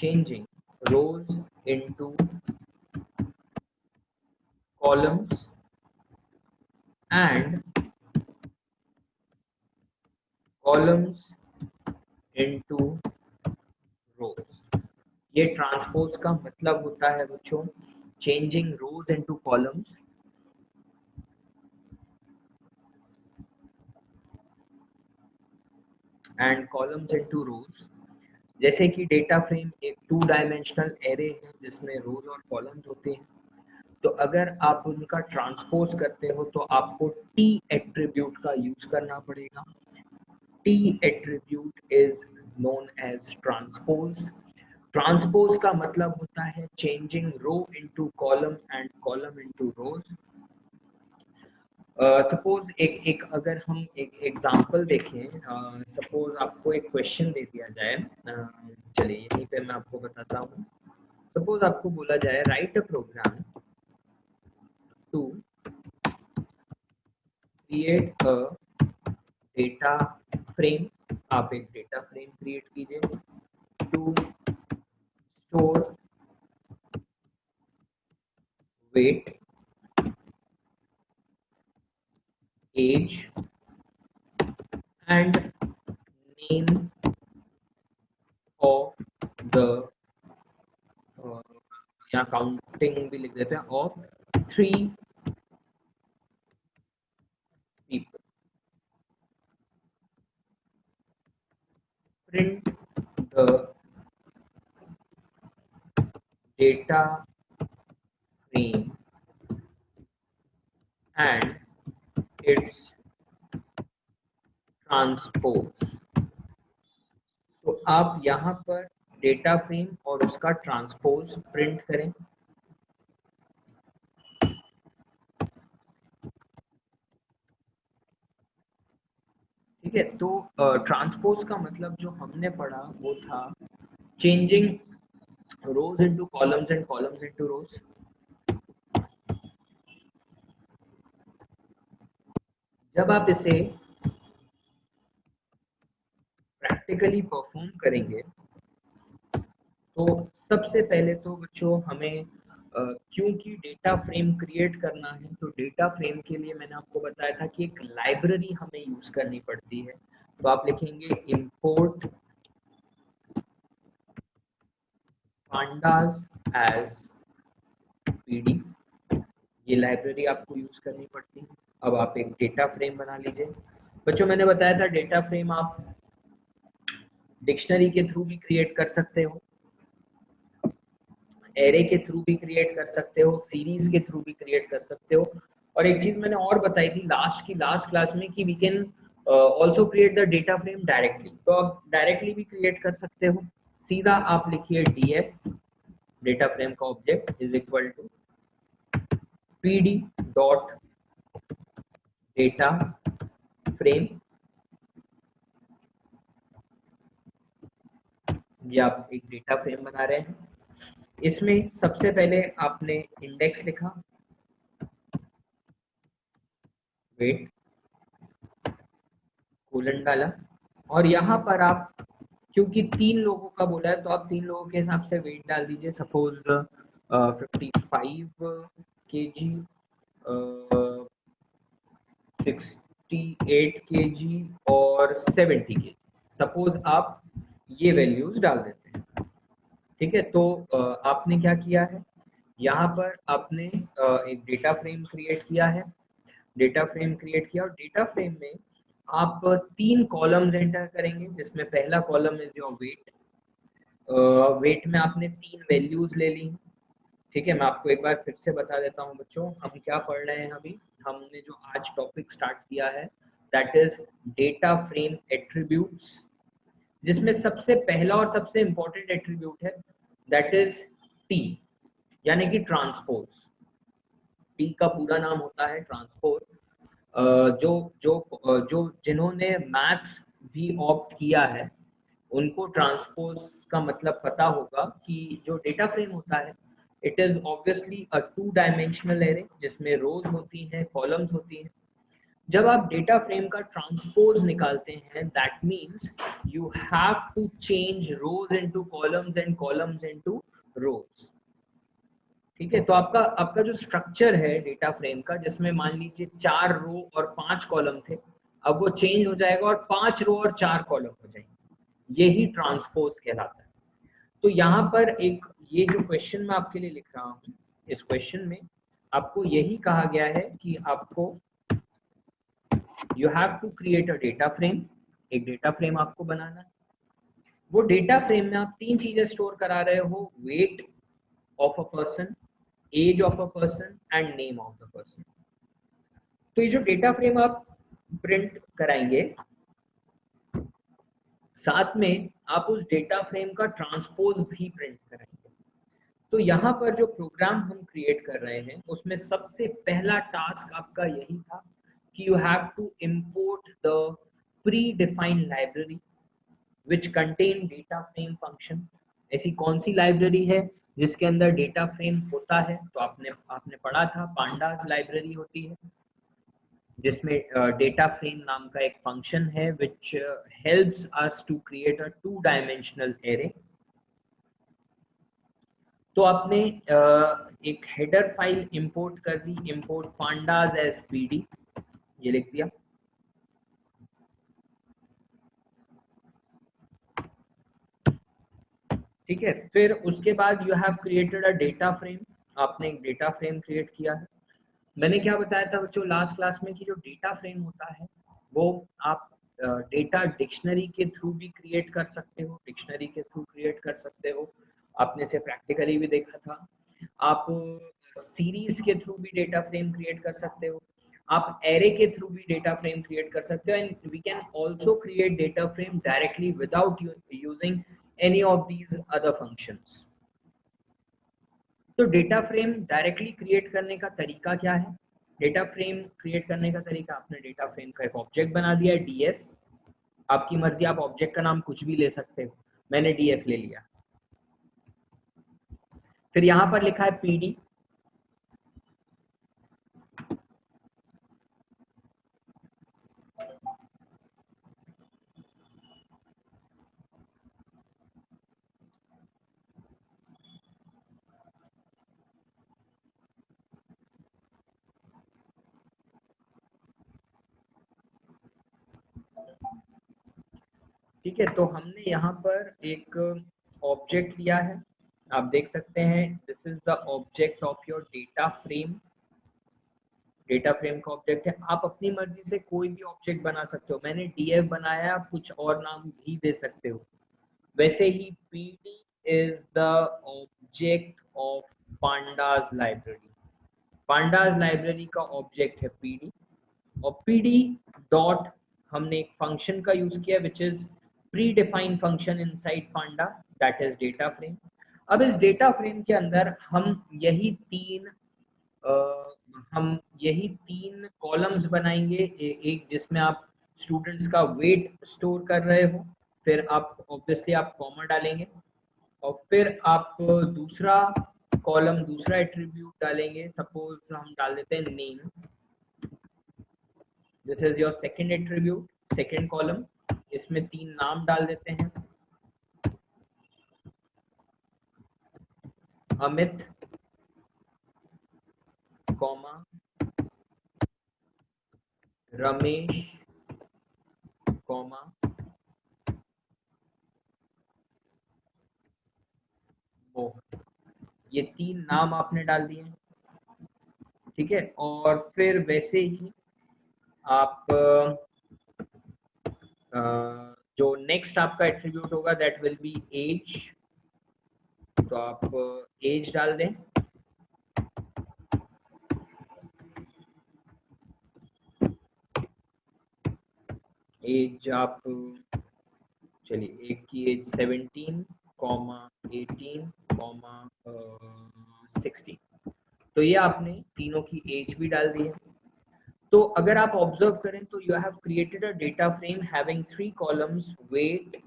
changing rows into columns and columns into rows। ये transpose का मतलब होता है बच्चों changing rose into columns and columns into रोज। जैसे कि डेटा फ्रेम एक 2 डायमेंशनल एरे है जिसमें रोज और कॉलम्स होते हैं, तो अगर आप उनका ट्रांसपोज करते हो तो आपको टी एट्रीब्यूट का यूज करना पड़ेगा। T attribute is known as transpose. Transpose का मतलब होता है changing row into column and column into rows. Suppose एक अगर हम एक एग्जांपल देखें, सपोज आपको एक क्वेश्चन दे दिया जाए, चलिए यहीं पे मैं आपको बताता हूँ। सपोज आपको बोला जाए write a program to create a data frame. आप एक डेटा फ्रेम क्रिएट कीजिए to store weight age and name of the यहाँ काउंटिंग भी लिख देते हैं of 3 people। Print the data frame and its transpose। तो आप यहाँ पर डेटा फ्रेम और उसका ट्रांसपोज प्रिंट करें। ठीक है, तो ट्रांसपोज का मतलब जो हमने पढ़ा वो था changing rose into columns and columns into रोज। जब आप इसे प्रैक्टिकली परफॉर्म करेंगे तो सबसे पहले तो बच्चों हमें क्योंकि डेटा फ्रेम क्रिएट करना है तो डेटा फ्रेम के लिए मैंने आपको बताया था कि एक लाइब्रेरी हमें यूज करनी पड़ती है। तो आप लिखेंगे इंपोर्ट pandas एज पीडी। ये लाइब्रेरी आपको यूज करनी पड़ती है। अब आप एक डेटा फ्रेम बना लीजिए। बच्चों मैंने बताया था डेटा फ्रेम आप डिक्शनरी के थ्रू भी क्रिएट कर सकते हो, एरे के थ्रू भी क्रिएट कर सकते हो, सीरीज के थ्रू भी क्रिएट कर सकते हो। और एक चीज मैंने और बताई थी लास्ट क्लास में कि we can also create the data frame directly. तो आप डायरेक्टली भी क्रिएट कर सकते हो। सीधा आप लिखिए df डेटा फ्रेम का object is equal to pd dot data frame. ये आप एक डेटा फ्रेम बना रहे हैं। इसमें सबसे पहले आपने इंडेक्स लिखा, वेट कोलन डाला, और यहाँ पर आप क्योंकि 3 लोगों का बोला है तो आप 3 लोगों के हिसाब से वेट डाल दीजिए। सपोज 55 kg, 68 kg और 70 kg। सपोज आप ये वैल्यूज डाल देते हैं। ठीक है, तो आपने क्या किया है, यहाँ पर आपने एक डेटा फ्रेम क्रिएट किया है। डेटा फ्रेम क्रिएट किया और डेटा फ्रेम में आप 3 कॉलम्स एंटर करेंगे जिसमें पहला column is your weight. Weight में आपने 3 वैल्यूज ले ली। ठीक है, मैं आपको एक बार फिर से बता देता हूँ बच्चों हम क्या पढ़ रहे हैं। अभी हमने जो आज टॉपिक स्टार्ट किया है that is data frame attributes, जिसमें सबसे पहला और सबसे इंपॉर्टेंट एट्रीब्यूट है दैट इज टी, यानी कि ट्रांसपोज। टी का पूरा नाम होता है ट्रांसपोज। जो जो जो जिन्होंने मैथ्स भी ऑप्ट किया है उनको ट्रांसपोज का मतलब पता होगा कि जो डेटा फ्रेम होता है it is obviously a 2 dimensional array जिसमें रोज होती हैं, कॉलम्स होती हैं। जब आप डेटा फ्रेम का ट्रांसपोज निकालते हैं, that means you have to change rows into columns and columns into rows. ठीक है, तो आपका जो स्ट्रक्चर है डेटा फ्रेम का, जिसमें मान लीजिए 4 रो और 5 कॉलम थे, अब वो चेंज हो जाएगा और 5 रो और 4 कॉलम हो जाएंगे। यही ट्रांसपोज कहलाता है। तो यहाँ पर एक ये जो क्वेश्चन मैं आपके लिए लिख रहा हूँ, इस क्वेश्चन में आपको यही कहा गया है कि आपको you have to create a data frame. एक डेटा फ्रेम आपको बनाना है। वो डेटा फ्रेम में आप 3 चीजें स्टोर करा रहे हो, weight of a person, age of a person and name of the person. तो ये जो डेटा फ्रेम आप प्रिंट कराएंगे, साथ में आप उस डेटा फ्रेम का ट्रांसपोज भी प्रिंट कराएंगे। तो यहाँ पर जो प्रोग्राम हम क्रिएट कर रहे हैं, उसमें सबसे पहला टास्क आपका यही था कि you have to import the predefined library which contain data frame function. ऐसी कौन सी लाइब्रेरी है जिसके अंदर डेटा फ्रेम होता है? तो आपने पढ़ा था, पांडास लाइब्रेरी होती है, जिसमें डेटा फ्रेम नाम का एक फंक्शन है which helps us to create a 2 dimensional array. तो आपने एक हेडर फाइल इंपोर्ट कर दी, इंपोर्ट पांडास एज पीडी, ये लिख दिया। ठीक है, फिर उसके बाद you have created a data frame. आपने एक डेटा फ्रेम क्रिएट किया है। मैंने क्या बताया था बच्चों लास्ट क्लास में कि जो डेटा फ्रेम होता है वो आप डेटा डिक्शनरी के थ्रू भी क्रिएट कर सकते हो, डिक्शनरी के थ्रू क्रिएट कर सकते हो, आपने से प्रैक्टिकली भी देखा था। आप सीरीज के थ्रू भी डेटा फ्रेम क्रिएट कर सकते हो, आप एरे के थ्रू भी डेटा फ्रेम क्रिएट कर सकते हो, and we can also create data frame directly without using any of these other functions. तो डेटा फ्रेम डायरेक्टली क्रिएट करने का तरीका क्या है? डेटा फ्रेम क्रिएट करने का तरीका, आपने डेटा फ्रेम का एक ऑब्जेक्ट बना दिया है डीएफ। आपकी मर्जी, आप ऑब्जेक्ट का नाम कुछ भी ले सकते हो, मैंने डीएफ ले लिया। फिर यहां पर लिखा है पीडी। ठीक है, तो हमने यहाँ पर एक ऑब्जेक्ट लिया है, आप देख सकते हैं, this is the object of your data frame. Data frame का ऑब्जेक्ट है, आप अपनी मर्जी से कोई भी ऑब्जेक्ट बना सकते हो। मैंने डीएफ बनाया, आप कुछ और नाम भी दे सकते हो। वैसे ही PD is the object of pandas library. Pandas library का ऑब्जेक्ट है पीडी, और पीडी डॉट हमने एक फंक्शन का यूज किया which is predefined function inside panda, that is data frame. अब इस डेटा फ्रेम के अंदर हम यही तीन कॉलम्स बनाएंगे। एक जिसमें आप स्टूडेंट्स का वेट स्टोर कर रहे हो, फिर आप ऑब्वियसली आप कॉमा डालेंगे, और फिर आप दूसरा कॉलम, दूसरा एट्रीब्यूट डालेंगे। सपोज हम डाल देते हैं name, this is your second attribute, second column. इसमें 3 नाम डाल देते हैं, अमित, कॉमा, रमेश, कॉमा, मोहन। ये 3 नाम आपने डाल दिए। ठीक है, और फिर वैसे ही आप जो नेक्स्ट आपका एट्रीब्यूट होगा दैट विल बी एज, तो आप एज डाल दें। एज आप, चलिए एक की एज 17, कॉमा 18, कॉमा 16। तो ये आपने तीनों की एज भी डाल दी है। तो अगर आप ऑब्जर्व करें तो you have created a data frame having 3 columns, weight,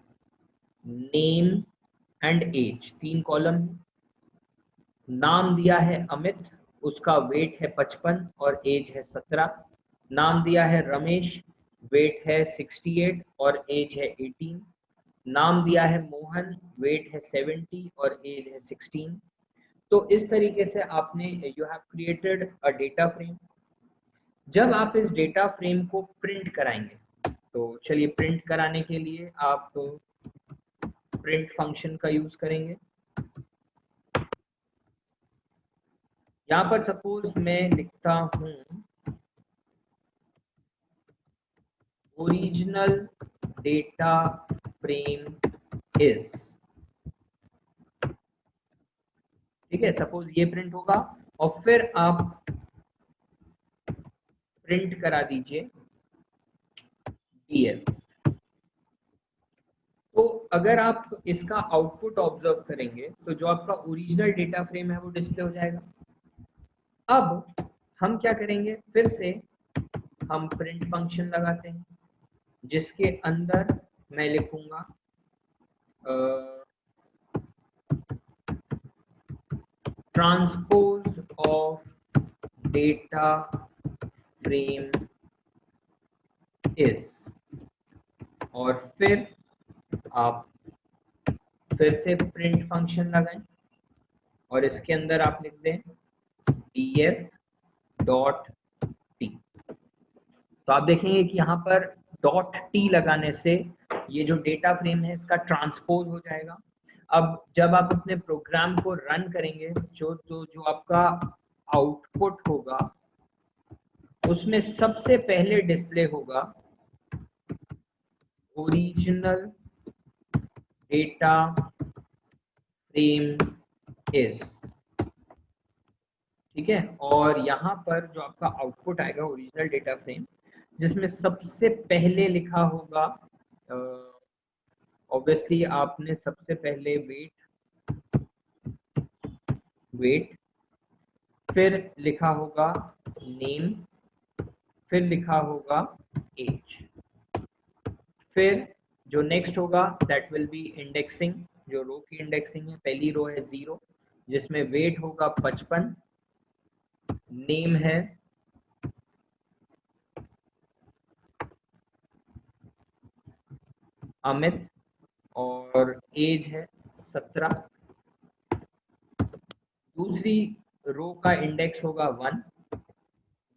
name and age. 3 column, नाम दिया है अमित, उसका वेट है 55 और एज है 17। नाम दिया है रमेश, वेट है 68 और एज है 18। नाम दिया है मोहन, वेट है 70 और एज है 16। तो इस तरीके से आपने you have created a data frame. जब आप इस डेटा फ्रेम को प्रिंट कराएंगे, तो चलिए प्रिंट कराने के लिए आप प्रिंट फंक्शन का यूज करेंगे। यहाँ पर सपोज मैं लिखता हूं ओरिजिनल डेटा फ्रेम इज, ठीक है, सपोज ये प्रिंट होगा और फिर आप प्रिंट करा दीजिए डीएफ। तो अगर आप इसका आउटपुट ऑब्जर्व करेंगे तो जो आपका ओरिजिनल डेटा फ्रेम है वो डिस्प्ले हो जाएगा। अब हम क्या करेंगे, फिर से हम प्रिंट फंक्शन लगाते हैं जिसके अंदर मैं लिखूंगा transpose of data frame is, और फिर आप फिर से प्रिंट फंक्शन लगाएं और इसके अंदर आप लिख दें df डॉट टी। तो आप देखेंगे कि यहाँ पर डॉट टी लगाने से ये जो डेटा फ्रेम है इसका ट्रांसपोज हो जाएगा। अब जब आप अपने प्रोग्राम को रन करेंगे, जो आपका आउटपुट होगा उसमें सबसे पहले डिस्प्ले होगा ओरिजिनल डेटा फ्रेम इज, ठीक है। और यहाँ पर जो आपका आउटपुट आएगा ओरिजिनल डेटा फ्रेम, जिसमें सबसे पहले लिखा होगा, ऑब्वियसली आपने सबसे पहले वेट, फिर लिखा होगा नेम, फिर लिखा होगा एज, फिर जो नेक्स्ट होगा दैट विल बी इंडेक्सिंग, जो रो की इंडेक्सिंग है, पहली रो है 0 जिसमें वेट होगा 55, नेम है अमित और एज है 17। दूसरी रो का इंडेक्स होगा 1,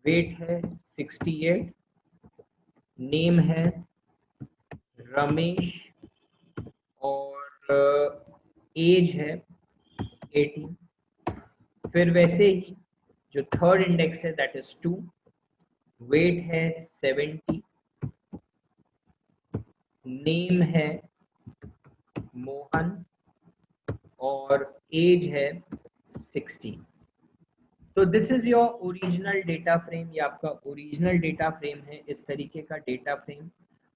वेट है 68, नेम है रमेश और एज है 18। फिर वैसे ही जो थर्ड इंडेक्स है दैट इज 2, वेट है 70, नेम है मोहन और एज है 16। तो this is your original data frame. ये आपका ओरिजिनल डेटा फ्रेम है। इस तरीके का डेटा फ्रेम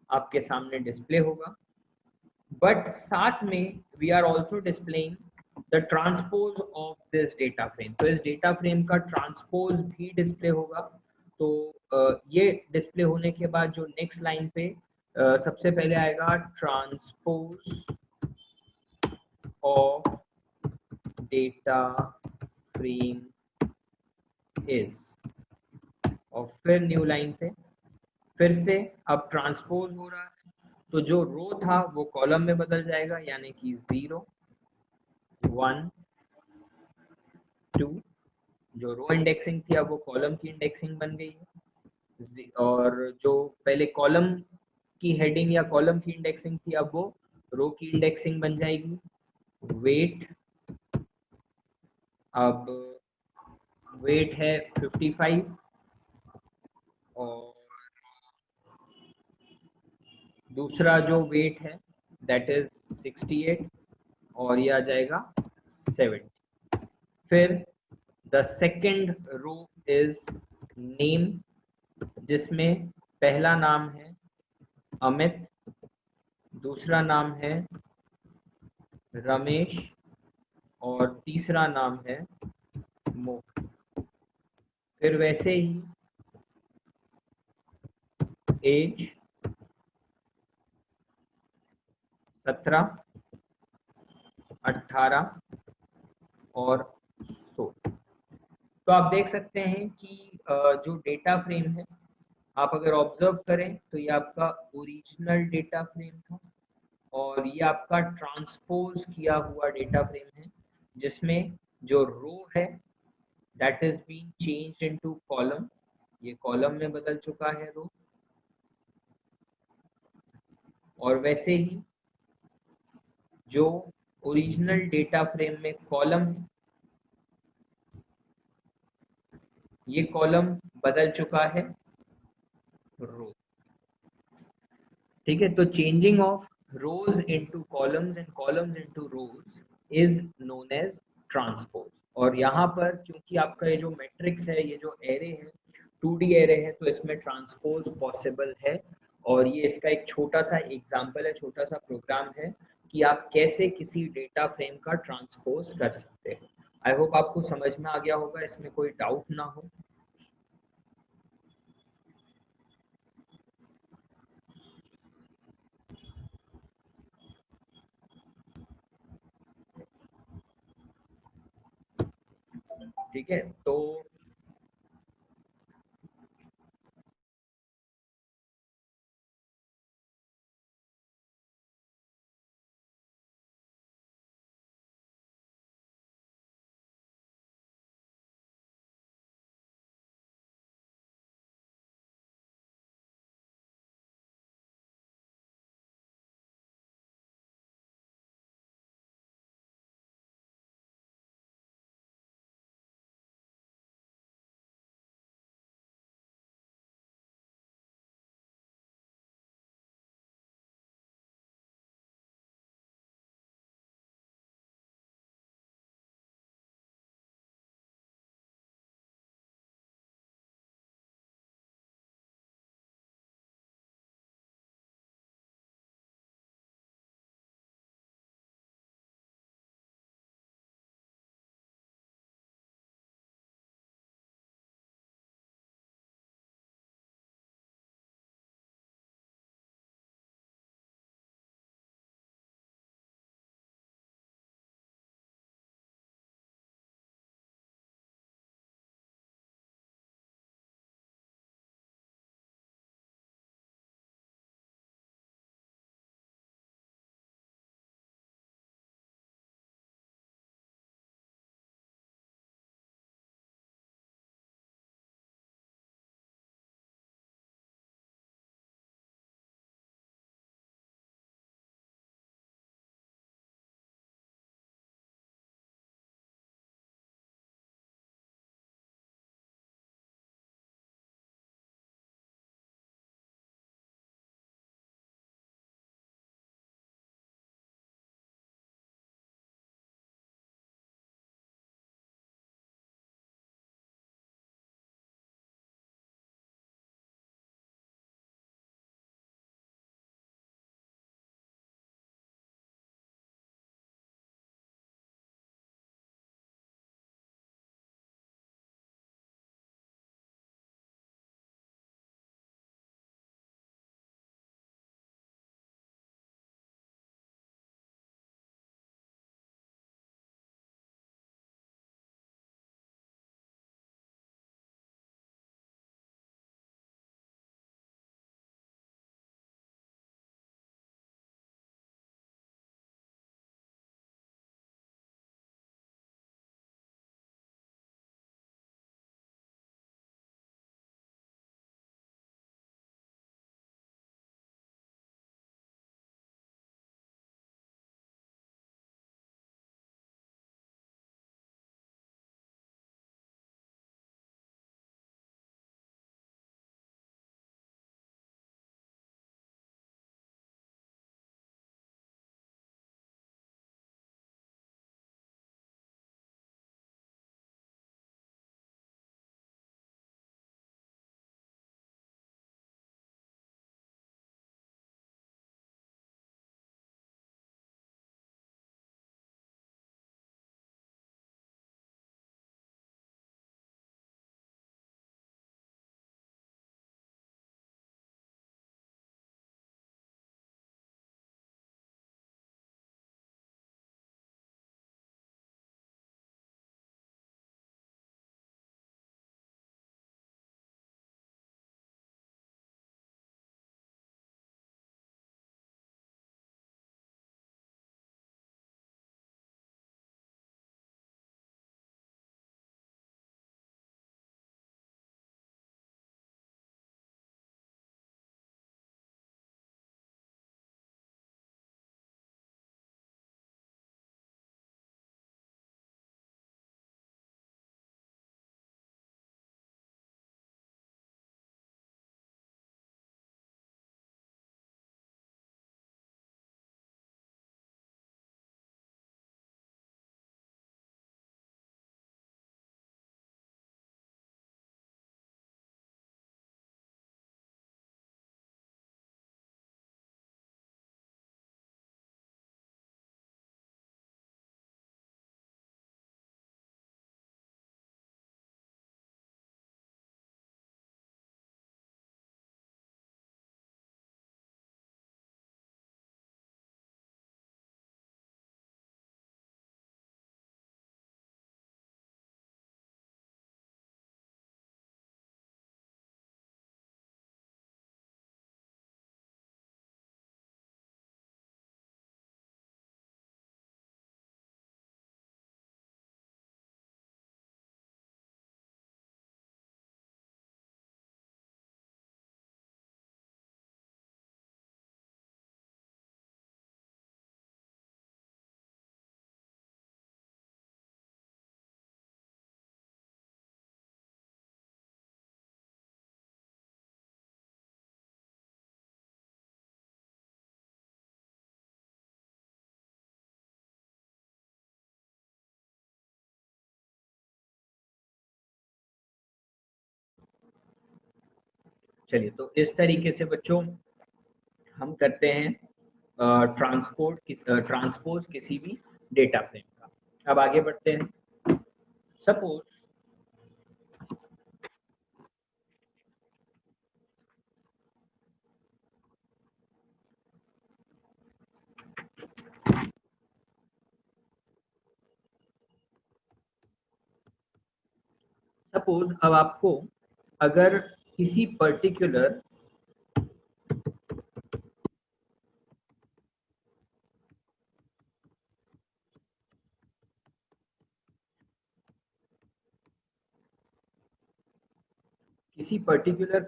आपके सामने डिस्प्ले होगा, बट साथ में we are also displaying the transpose of this data frame. तो इस डेटा फ्रेम का ट्रांसपोज भी डिस्प्ले होगा। तो ये डिस्प्ले होने के बाद जो नेक्स्ट लाइन पे सबसे पहले आएगा transpose of data frame is, और फिर न्यू लाइन पे फिर से अब ट्रांसपोज हो रहा है, तो जो रो था वो कॉलम में बदल जाएगा, यानी कि 0 1 2, जो रो इंडेक्सिंग थी अब वो कॉलम की इंडेक्सिंग बन गई है, और जो पहले कॉलम की हेडिंग या कॉलम की इंडेक्सिंग थी अब वो रो की इंडेक्सिंग बन जाएगी। वेट, अब वेट है 55 और दूसरा जो वेट है दैट इज 68 और ये आ जाएगा 70। फिर the second row is name, जिसमें पहला नाम है अमित, दूसरा नाम है रमेश और तीसरा नाम है मोहन। फिर वैसे ही एज 17, 18 और 16। तो आप देख सकते हैं कि जो डेटा फ्रेम है आप अगर ऑब्जर्व करें तो ये आपका ओरिजिनल डेटा फ्रेम था और ये आपका ट्रांसपोज किया हुआ डेटा फ्रेम है, जिसमें जो रो है that is been changed into column, ये कॉलम में बदल चुका है रो। और वैसे ही जो ओरिजिनल डेटा फ्रेम में कॉलम है, ये कॉलम बदल चुका है रो। ठीक है, तो changing of rows into columns and columns into rows is known as transpose. और यहाँ पर क्योंकि आपका ये जो मैट्रिक्स है, ये जो एरे है 2D एरे है, तो इसमें ट्रांसपोज पॉसिबल है। और ये इसका एक छोटा सा एग्जांपल है, छोटा सा प्रोग्राम है कि आप कैसे किसी डेटा फ्रेम का ट्रांसपोज कर सकते हैं। आई होप आपको समझ में आ गया होगा, इसमें कोई डाउट ना हो। ठीक है, तो चलिए, तो इस तरीके से बच्चों हम करते हैं ट्रांसपोज किसी भी डेटा फ्रेम का। अब आगे बढ़ते हैं। सपोज अब आपको अगर किसी पर्टिकुलर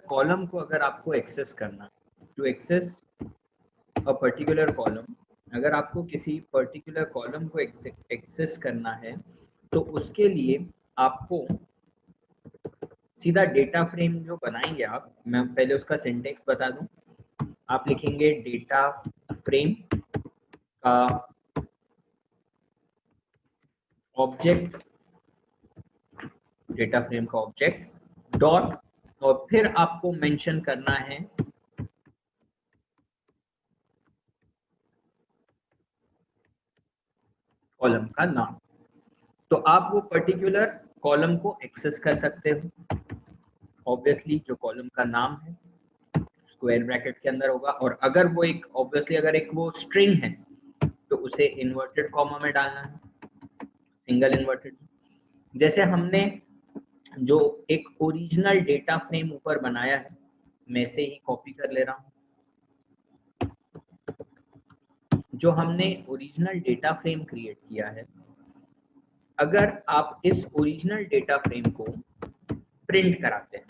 कॉलम को अगर आपको एक्सेस करना है, to access a particular column, अगर आपको किसी पर्टिकुलर कॉलम को एक्सेस करना है तो उसके लिए आपको सीधा डेटा फ्रेम जो बनाएंगे आप, मैं पहले उसका सिंटेक्स बता दूं। आप लिखेंगे डेटा फ्रेम का ऑब्जेक्ट, डेटा फ्रेम का ऑब्जेक्ट डॉट, और फिर आपको मेंशन करना है कॉलम का नाम। तो आप वो पर्टिकुलर कॉलम को एक्सेस कर सकते हो। ऑब्वियसली जो कॉलम का नाम है स्क्वायर ब्रैकेट के अंदर होगा, और अगर वो एक ऑब्वियसली अगर एक वो स्ट्रिंग है तो उसे इन्वर्टेड कॉमा में डालना है, सिंगल इन्वर्टेड। जैसे हमने जो एक ओरिजिनल डेटा फ्रेम ऊपर बनाया है, मैं से ही कॉपी कर ले रहा हूँ। जो हमने ओरिजिनल डेटा फ्रेम क्रिएट किया है, अगर आप इस ओरिजिनल डेटा फ्रेम को प्रिंट कराते हैं,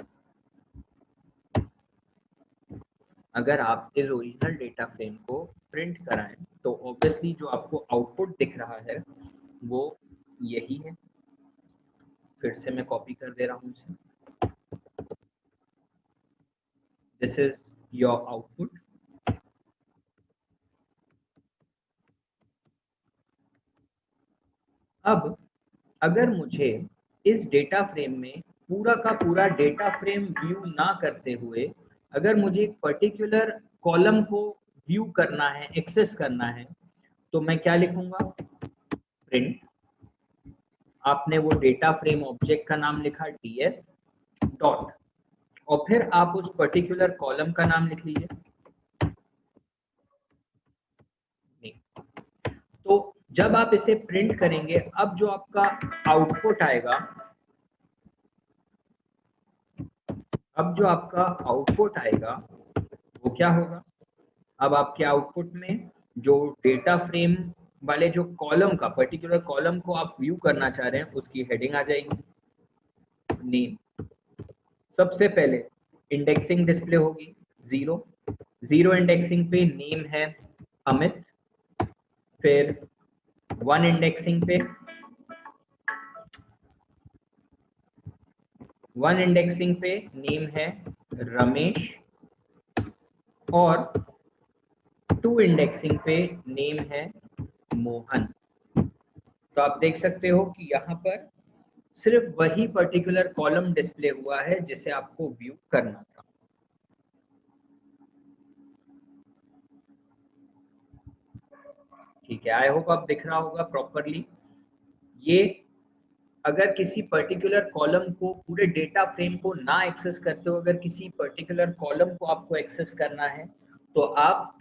अगर आप इस ओरिजिनल डेटा फ्रेम को प्रिंट कराएं तो ऑब्वियसली जो आपको आउटपुट दिख रहा है वो यही है। फिर से मैं कॉपी कर दे रहा हूँ इसे। This is your output. अब अगर मुझे इस डेटा फ्रेम में पूरा का पूरा डेटा फ्रेम व्यू ना करते हुए अगर मुझे एक पर्टिकुलर कॉलम को व्यू करना है, एक्सेस करना है, तो मैं क्या लिखूंगा? प्रिंट, आपने वो डेटा फ्रेम ऑब्जेक्ट का नाम लिखा df डॉट, और फिर आप उस पर्टिकुलर कॉलम का नाम लिख लीजिए। तो जब आप इसे प्रिंट करेंगे, अब जो आपका आउटपुट आएगा, वो क्या होगा? अब आपके आउटपुट में जो डेटा फ्रेम वाले जो कॉलम का पर्टिकुलर कॉलम को आप व्यू करना चाह रहे हैं उसकी हेडिंग आ जाएगी, नेम। सबसे पहले इंडेक्सिंग डिस्प्ले होगी 0 इंडेक्सिंग पे नेम है अमित, फिर 1 इंडेक्सिंग पे नेम है रमेश, और 2 इंडेक्सिंग पे नेम है मोहन। तो आप देख सकते हो कि यहाँ पर सिर्फ वही पर्टिकुलर कॉलम डिस्प्ले हुआ है जिसे आपको व्यू करना था। ठीक है, आई होप आप दिख रहा होगा प्रॉपरली। ये अगर किसी पर्टिकुलर कॉलम को, पूरे डेटा फ्रेम को ना एक्सेस करते हो, अगर किसी पर्टिकुलर कॉलम को आपको एक्सेस करना है तो आप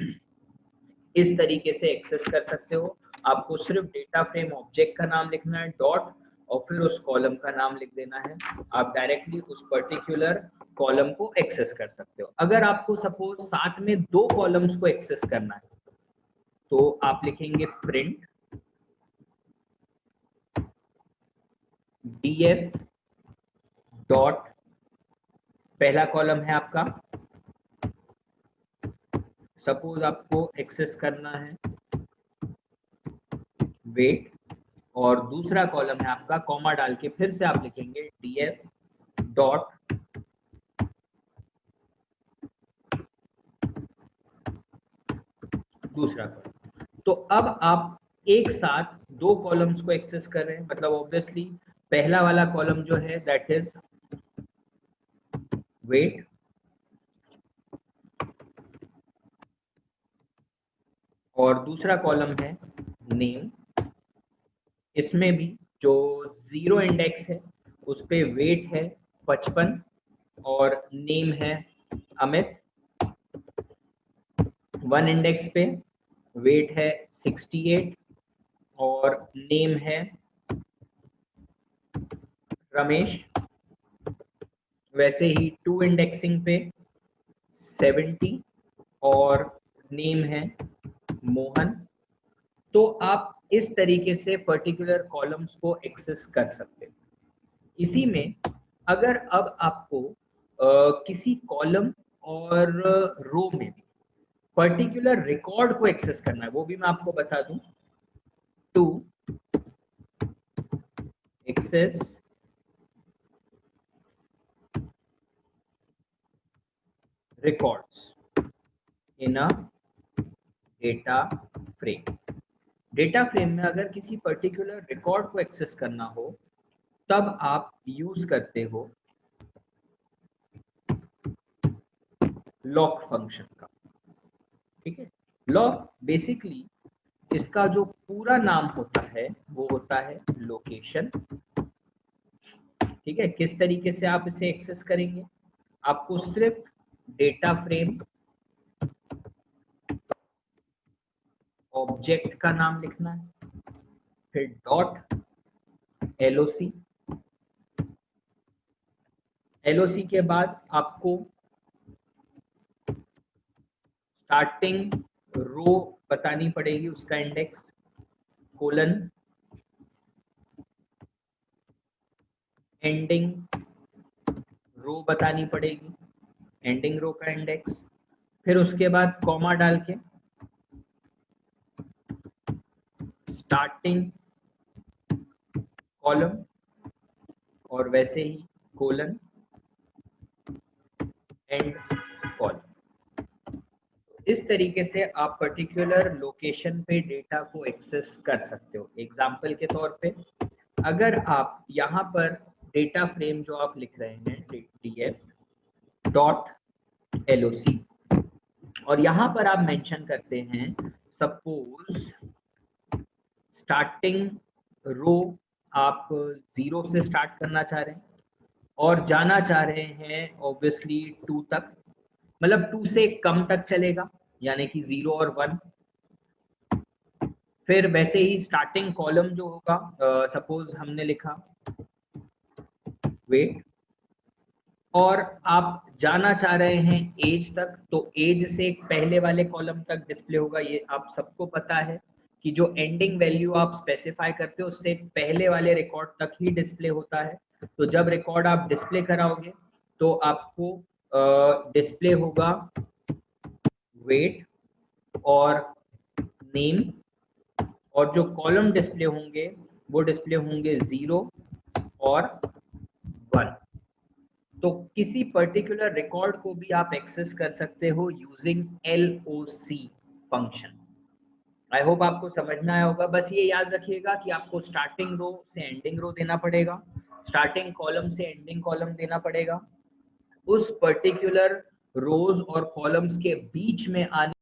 इस तरीके से एक्सेस कर सकते हो। आपको सिर्फ डेटा फ्रेम ऑब्जेक्ट का नाम लिखना है डॉट, और फिर उस कॉलम का नाम लिख देना है। आप डायरेक्टली उस पर्टिकुलर कॉलम को एक्सेस कर सकते हो। अगर आपको सपोज साथ में 2 कॉलम्स को एक्सेस करना है तो आप लिखेंगे प्रिंट df डॉट, पहला कॉलम है आपका, सपोज आपको एक्सेस करना है वेट, और दूसरा कॉलम है आपका, कॉमा डाल के फिर से आप लिखेंगे df डॉट दूसरा कॉलम। तो अब आप एक साथ 2 कॉलम्स को एक्सेस कर रहे हैं, मतलब ऑब्वियसली पहला वाला कॉलम जो है दैट इज वेट, और दूसरा कॉलम है नेम। इसमें भी जो 0 इंडेक्स है उस पे वेट है 55 और नेम है अमित। 1 इंडेक्स पे वेट है 68 और नेम है रमेश। वैसे ही 2 इंडेक्सिंग पे 70 और नेम है मोहन। तो आप इस तरीके से पर्टिकुलर कॉलम्स को एक्सेस कर सकते हैं। इसी में अगर अब आपको किसी कॉलम और रो में भी पर्टिकुलर रिकॉर्ड को एक्सेस करना है, वो भी मैं आपको बता दूं। To access records in a data frame। Data frame में अगर किसी पर्टिकुलर रिकॉर्ड को एक्सेस करना हो तब आप यूज करते हो लॉक फंक्शन का। ठीक है, लॉक बेसिकली इसका जो पूरा नाम होता है वो होता है लोकेशन। ठीक है, किस तरीके से आप इसे एक्सेस करेंगे, आपको सिर्फ डेटा फ्रेम ऑब्जेक्ट का नाम लिखना है, फिर डॉट एलओसी। एलओसी के बाद आपको स्टार्टिंग रो बतानी पड़ेगी, उसका इंडेक्स, कोलन एंडिंग रो बतानी पड़ेगी, एंडिंग रो का इंडेक्स, फिर उसके बाद कॉमा डाल के स्टार्टिंग कॉलम और वैसे ही कोलन एंड कॉलम। इस तरीके से आप पर्टिकुलर लोकेशन पे डेटा को एक्सेस कर सकते हो। एग्जाम्पल के तौर पे अगर आप यहाँ पर डेटा फ्रेम जो आप लिख रहे हैं df डॉट एलओसी और यहाँ पर आप मेंशन करते हैं सपोज स्टार्टिंग रो आप 0 से स्टार्ट करना चाह रहे हैं और जाना चाह रहे हैं ऑब्वियसली 2 तक, मतलब 2 से कम तक चलेगा यानी कि 0 और 1। फिर वैसे ही स्टार्टिंग कॉलम जो होगा सपोज हमने लिखा वेट और आप जाना चाह रहे हैं एज तक, तो एज से पहले वाले कॉलम तक डिस्प्ले होगा। ये आप सबको पता है कि जो एंडिंग वैल्यू आप स्पेसिफाई करते हो उससे पहले वाले रिकॉर्ड तक ही डिस्प्ले होता है। तो जब रिकॉर्ड आप डिस्प्ले कराओगे तो आपको डिस्प्ले होगा वेट और नेम और जो कॉलम डिस्प्ले होंगे वो डिस्प्ले होंगे 0 और 1। तो किसी पर्टिकुलर रिकॉर्ड को भी आप एक्सेस कर सकते हो using LOC function. I hope आपको समझ में आया होगा। बस ये याद रखिएगा कि आपको स्टार्टिंग रो से एंडिंग रो देना पड़ेगा, स्टार्टिंग कॉलम से एंडिंग कॉलम देना पड़ेगा, उस पर्टिकुलर रोज और कॉलम्स के बीच में आने